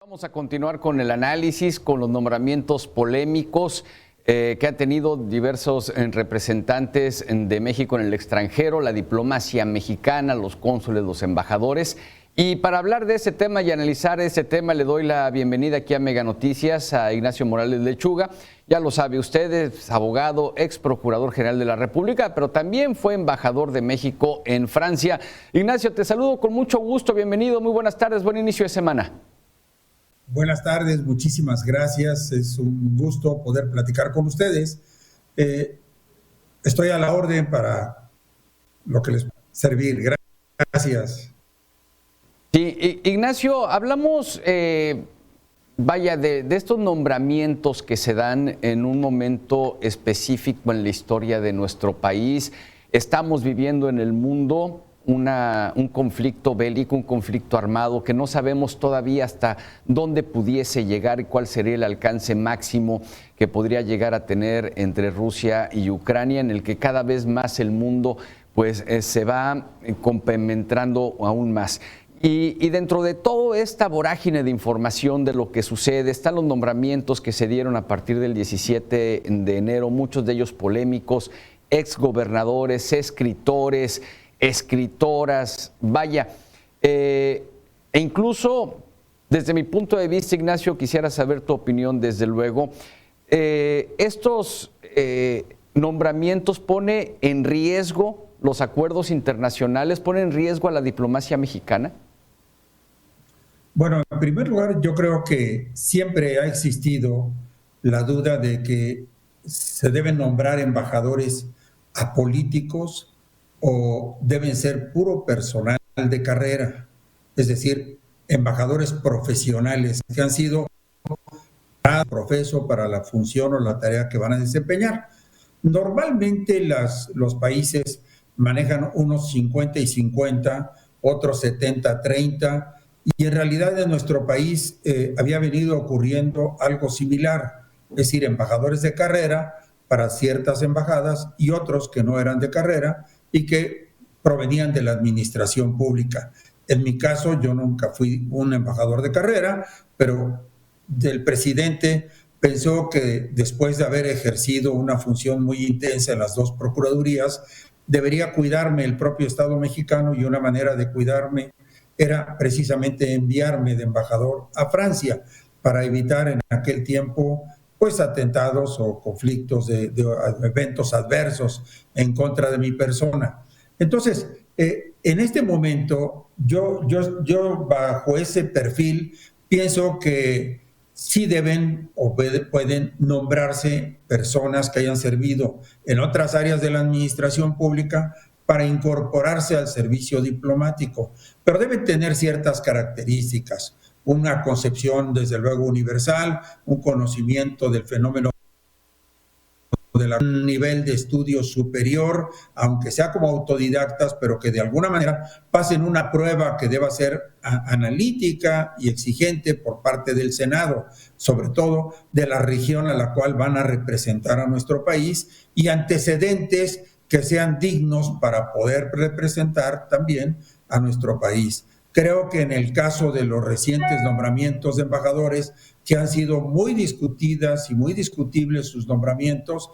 Vamos a continuar con el análisis, con los nombramientos polémicos que han tenido diversos representantes de México en el extranjero, la diplomacia mexicana, los cónsules, los embajadores. Y para hablar de ese tema y analizar ese tema, le doy la bienvenida aquí a Mega Noticias a Ignacio Morales Lechuga. Ya lo sabe usted, es abogado, ex procurador general de la República, pero también fue embajador de México en Francia. Ignacio, te saludo con mucho gusto, bienvenido, muy buenas tardes, buen inicio de semana. Buenas tardes, muchísimas gracias. Es un gusto poder platicar con ustedes. Estoy a la orden para lo que les pueda servir. Gracias. Sí, Ignacio, hablamos, de estos nombramientos que se dan en un momento específico en la historia de nuestro país. Estamos viviendo en el mundo un conflicto bélico, un conflicto armado que no sabemos todavía hasta dónde pudiese llegar y cuál sería el alcance máximo que podría llegar a tener entre Rusia y Ucrania, en el que cada vez más el mundo pues se va compenetrando aún más. Y dentro de toda esta vorágine de información de lo que sucede, están los nombramientos que se dieron a partir del 17 de enero, muchos de ellos polémicos, exgobernadores, escritores, escritoras, e incluso desde mi punto de vista, Ignacio, quisiera saber tu opinión desde luego. Estos nombramientos pone en riesgo los acuerdos internacionales, pone en riesgo a la diplomacia mexicana. Bueno, en primer lugar, yo creo que siempre ha existido la duda de que se deben nombrar embajadores apolíticos o deben ser puro personal de carrera, es decir, embajadores profesionales que han sido profeso para la función o la tarea que van a desempeñar. Normalmente los países manejan unos 50 y 50, otros 70-30, y en realidad en nuestro país había venido ocurriendo algo similar, es decir, embajadores de carrera para ciertas embajadas y otros que no eran de carrera y que provenían de la administración pública. En mi caso, yo nunca fui un embajador de carrera, pero el presidente pensó que después de haber ejercido una función muy intensa en las dos procuradurías, debería cuidarme el propio Estado mexicano, y una manera de cuidarme era precisamente enviarme de embajador a Francia para evitar en aquel tiempo pues atentados o conflictos de eventos adversos en contra de mi persona. Entonces, en este momento, yo bajo ese perfil pienso que sí deben o pueden nombrarse personas que hayan servido en otras áreas de la administración pública para incorporarse al servicio diplomático, pero deben tener ciertas características, una concepción desde luego universal, un conocimiento del fenómeno de un nivel de estudio superior, aunque sea como autodidactas, pero que de alguna manera pasen una prueba que deba ser analítica y exigente por parte del Senado, sobre todo de la región a la cual van a representar a nuestro país, y antecedentes que sean dignos para poder representar también a nuestro país. Creo que en el caso de los recientes nombramientos de embajadores, que han sido muy discutidas y muy discutibles sus nombramientos,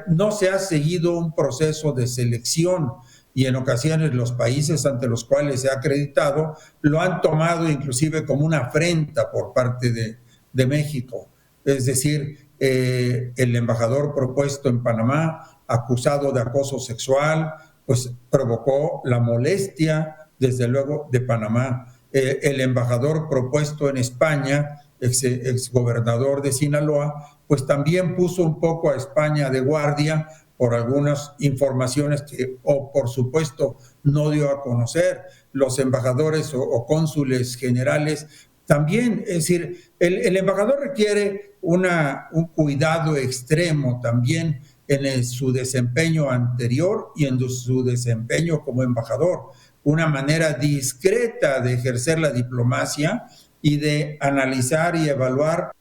no se ha seguido un proceso de selección, y en ocasiones los países ante los cuales se ha acreditado lo han tomado inclusive como una afrenta por parte de México. Es decir, el embajador propuesto en Panamá, acusado de acoso sexual, pues provocó la molestia, desde luego, de Panamá. El embajador propuesto en España, exgobernador de Sinaloa, pues también puso un poco a España de guardia por algunas informaciones que, por supuesto, no dio a conocer. Los embajadores o cónsules generales también, es decir, el embajador requiere un cuidado extremo también en su desempeño anterior y en su desempeño como embajador, una manera discreta de ejercer la diplomacia y de analizar y evaluar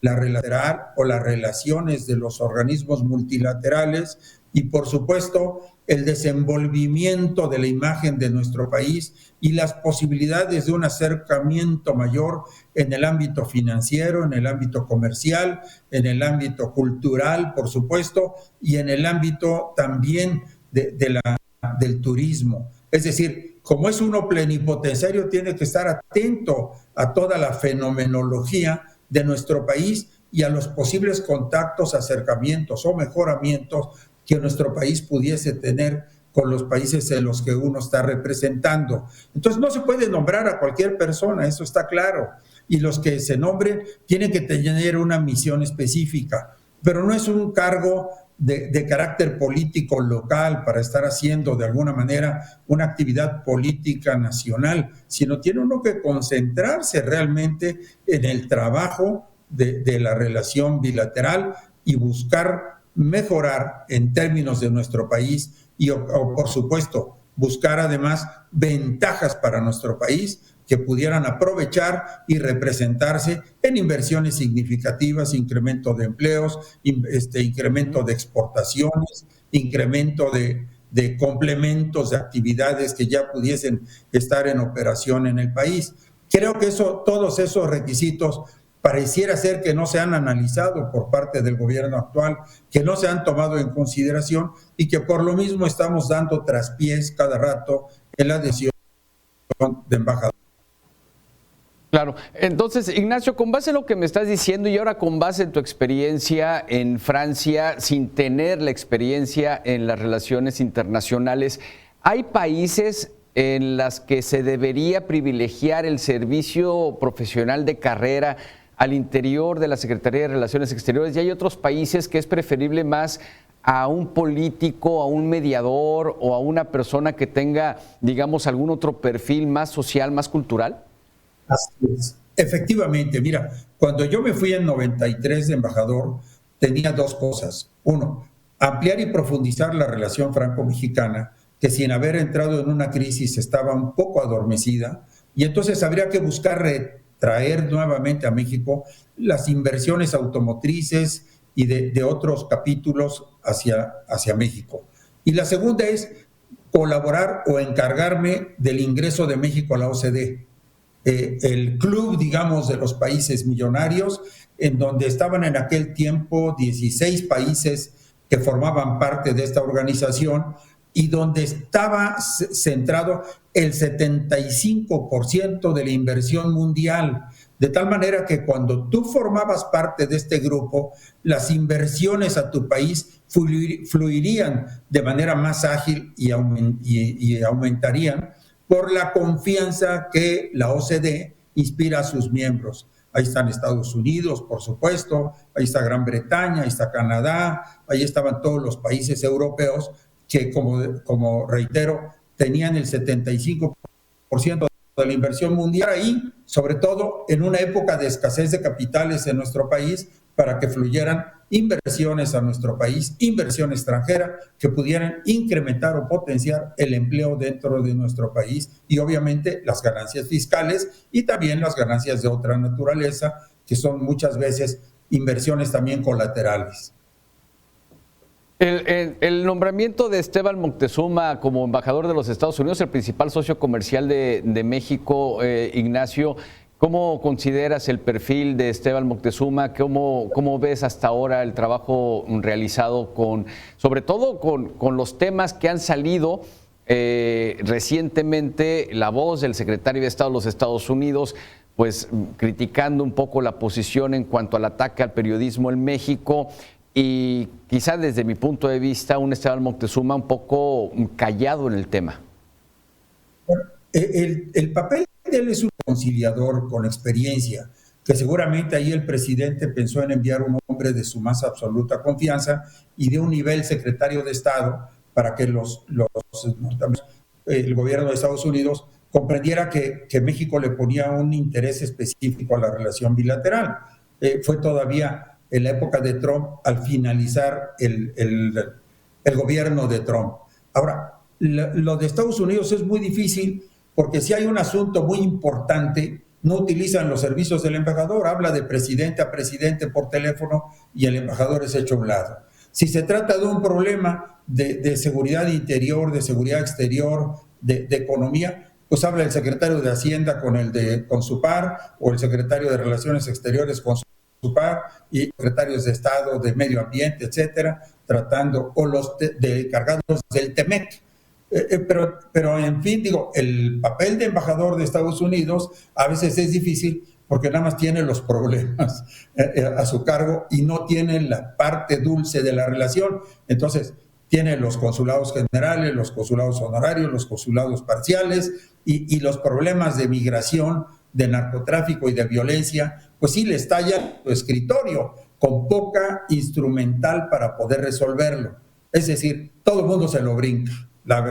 las relaciones de los organismos multilaterales y por supuesto el desenvolvimiento de la imagen de nuestro país y las posibilidades de un acercamiento mayor en el ámbito financiero, en el ámbito comercial, en el ámbito cultural, por supuesto, y en el ámbito también del turismo. Es decir, como es uno plenipotenciario, tiene que estar atento a toda la fenomenología de nuestro país y a los posibles contactos, acercamientos o mejoramientos que nuestro país pudiese tener con los países en los que uno está representando. Entonces no se puede nombrar a cualquier persona, eso está claro, y los que se nombren tienen que tener una misión específica, pero no es un cargo de carácter político local para estar haciendo de alguna manera una actividad política nacional, sino tiene uno que concentrarse realmente en el trabajo de la relación bilateral y buscar mejorar en términos de nuestro país y, por supuesto, buscar además ventajas para nuestro país que pudieran aprovechar y representarse en inversiones significativas, incremento de empleos, incremento de exportaciones, incremento de complementos de actividades que ya pudiesen estar en operación en el país. Creo que todos esos requisitos pareciera ser que no se han analizado por parte del gobierno actual, que no se han tomado en consideración y que por lo mismo estamos dando traspiés cada rato en la decisión de embajador. Claro. Entonces, Ignacio, con base en lo que me estás diciendo y ahora con base en tu experiencia en Francia, sin tener la experiencia en las relaciones internacionales, ¿hay países en las que se debería privilegiar el servicio profesional de carrera al interior de la Secretaría de Relaciones Exteriores, y hay otros países que es preferible más a un político, a un mediador o a una persona que tenga, digamos, algún otro perfil más social, más cultural? Así es. Efectivamente, mira, cuando yo me fui en 93 de embajador, tenía dos cosas. Uno, ampliar y profundizar la relación franco-mexicana, que sin haber entrado en una crisis estaba un poco adormecida, y entonces habría que buscar traer nuevamente a México las inversiones automotrices y de otros capítulos hacia México. Y la segunda es colaborar o encargarme del ingreso de México a la OCDE, el club, digamos, de los países millonarios, en donde estaban en aquel tiempo 16 países que formaban parte de esta organización y donde estaba centrado el 75% de la inversión mundial, de tal manera que cuando tú formabas parte de este grupo, las inversiones a tu país fluirían de manera más ágil y aumentarían por la confianza que la OCDE inspira a sus miembros. Ahí están Estados Unidos, por supuesto, ahí está Gran Bretaña, ahí está Canadá, ahí estaban todos los países europeos que, como reitero, tenían el 75% de la inversión mundial ahí, sobre todo en una época de escasez de capitales en nuestro país, para que fluyeran inversiones a nuestro país, inversión extranjera, que pudieran incrementar o potenciar el empleo dentro de nuestro país y obviamente las ganancias fiscales y también las ganancias de otra naturaleza, que son muchas veces inversiones también colaterales. El nombramiento de Esteban Moctezuma como embajador de los Estados Unidos, el principal socio comercial de México, Ignacio, ¿cómo consideras el perfil de Esteban Moctezuma? ¿Cómo ves hasta ahora el trabajo realizado sobre todo con los temas que han salido recientemente? La voz del secretario de Estado de los Estados Unidos, pues criticando un poco la posición en cuanto al ataque al periodismo en México, y quizá desde mi punto de vista un Esteban Moctezuma un poco callado en el tema. Bueno, el papel de él es un conciliador con experiencia, que seguramente ahí el presidente pensó en enviar un hombre de su más absoluta confianza y de un nivel secretario de Estado para que el gobierno de Estados Unidos comprendiera que México le ponía un interés específico a la relación bilateral. Fue todavía en la época de Trump, al finalizar el gobierno de Trump. Ahora, lo de Estados Unidos es muy difícil porque si hay un asunto muy importante, no utilizan los servicios del embajador, habla de presidente a presidente por teléfono y el embajador es hecho a un lado. Si se trata de un problema de seguridad interior, de seguridad exterior, de economía, pues habla el secretario de Hacienda con su par, o el secretario de Relaciones Exteriores con su par, y secretarios de Estado, de Medio Ambiente, etcétera, tratando, o los cargados del TEMEC. Pero en fin, digo, el papel de embajador de Estados Unidos a veces es difícil porque nada más tiene los problemas a su cargo y no tiene la parte dulce de la relación. Entonces, tiene los consulados generales, los consulados honorarios, los consulados parciales y los problemas de migración, de narcotráfico y de violencia, pues sí le estalla su escritorio con poca instrumental para poder resolverlo. Es decir, todo el mundo se lo brinca. La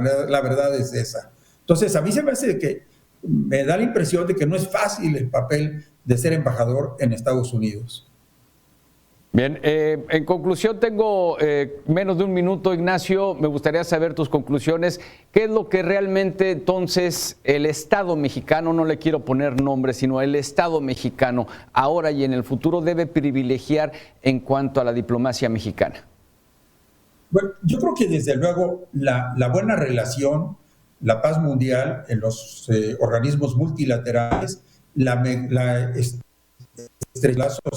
verdad es esa. Entonces, a mí se me hace que me da la impresión de que no es fácil el papel de ser embajador en Estados Unidos. Bien, en conclusión tengo menos de un minuto, Ignacio. Me gustaría saber tus conclusiones. ¿Qué es lo que realmente entonces el Estado mexicano, no le quiero poner nombre, sino el Estado mexicano ahora y en el futuro debe privilegiar en cuanto a la diplomacia mexicana? Bueno, yo creo que desde luego la buena relación, la paz mundial en los organismos multilaterales, lazos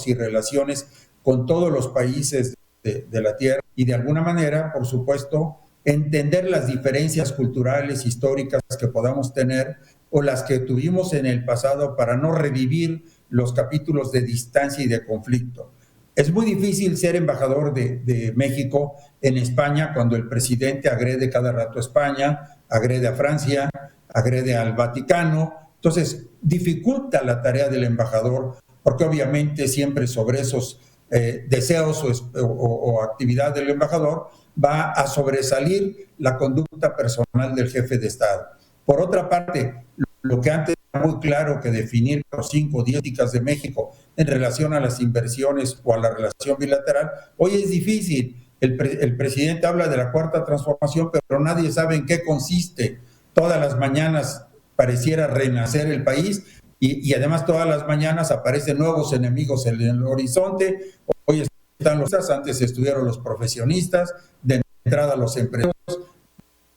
y relaciones con todos los países de la Tierra y de alguna manera, por supuesto, entender las diferencias culturales, históricas que podamos tener o las que tuvimos en el pasado para no revivir los capítulos de distancia y de conflicto. Es muy difícil ser embajador de México en España cuando el presidente agrede cada rato a España, agrede a Francia, agrede al Vaticano. Entonces, dificulta la tarea del embajador porque obviamente siempre sobre esos deseos o actividad del embajador va a sobresalir la conducta personal del jefe de Estado. Por otra parte, lo que antes era muy claro que definir los 5 o 10 políticas de México en relación a las inversiones o a la relación bilateral, hoy es difícil. El presidente habla de la cuarta transformación, pero nadie sabe en qué consiste. Todas las mañanas pareciera renacer el país y además todas las mañanas aparecen nuevos enemigos en el horizonte. Hoy están antes estuvieron los profesionistas, de entrada los empresarios,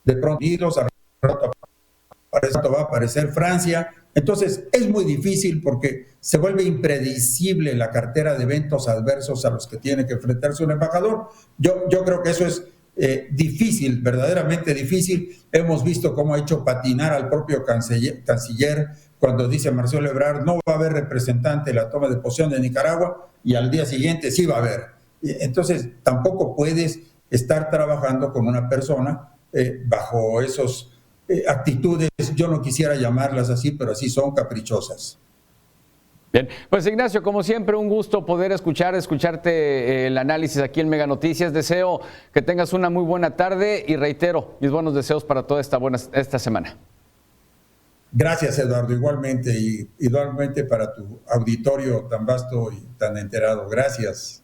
de pronto va a aparecer Francia. Entonces es muy difícil porque se vuelve impredecible la cartera de eventos adversos a los que tiene que enfrentarse un embajador. Yo creo que eso es difícil, verdaderamente difícil. Hemos visto cómo ha hecho patinar al propio canciller cuando dice Marcelo Ebrard no va a haber representante en la toma de posesión de Nicaragua y al día siguiente sí va a haber. Entonces tampoco puedes estar trabajando con una persona bajo esos actitudes, yo no quisiera llamarlas así, pero así son, caprichosas. Bien, pues Ignacio, como siempre, un gusto poder escucharte el análisis aquí en Mega Noticias. Deseo que tengas una muy buena tarde y reitero mis buenos deseos para toda esta semana. Gracias, Eduardo, igualmente, y igualmente para tu auditorio tan vasto y tan enterado. Gracias.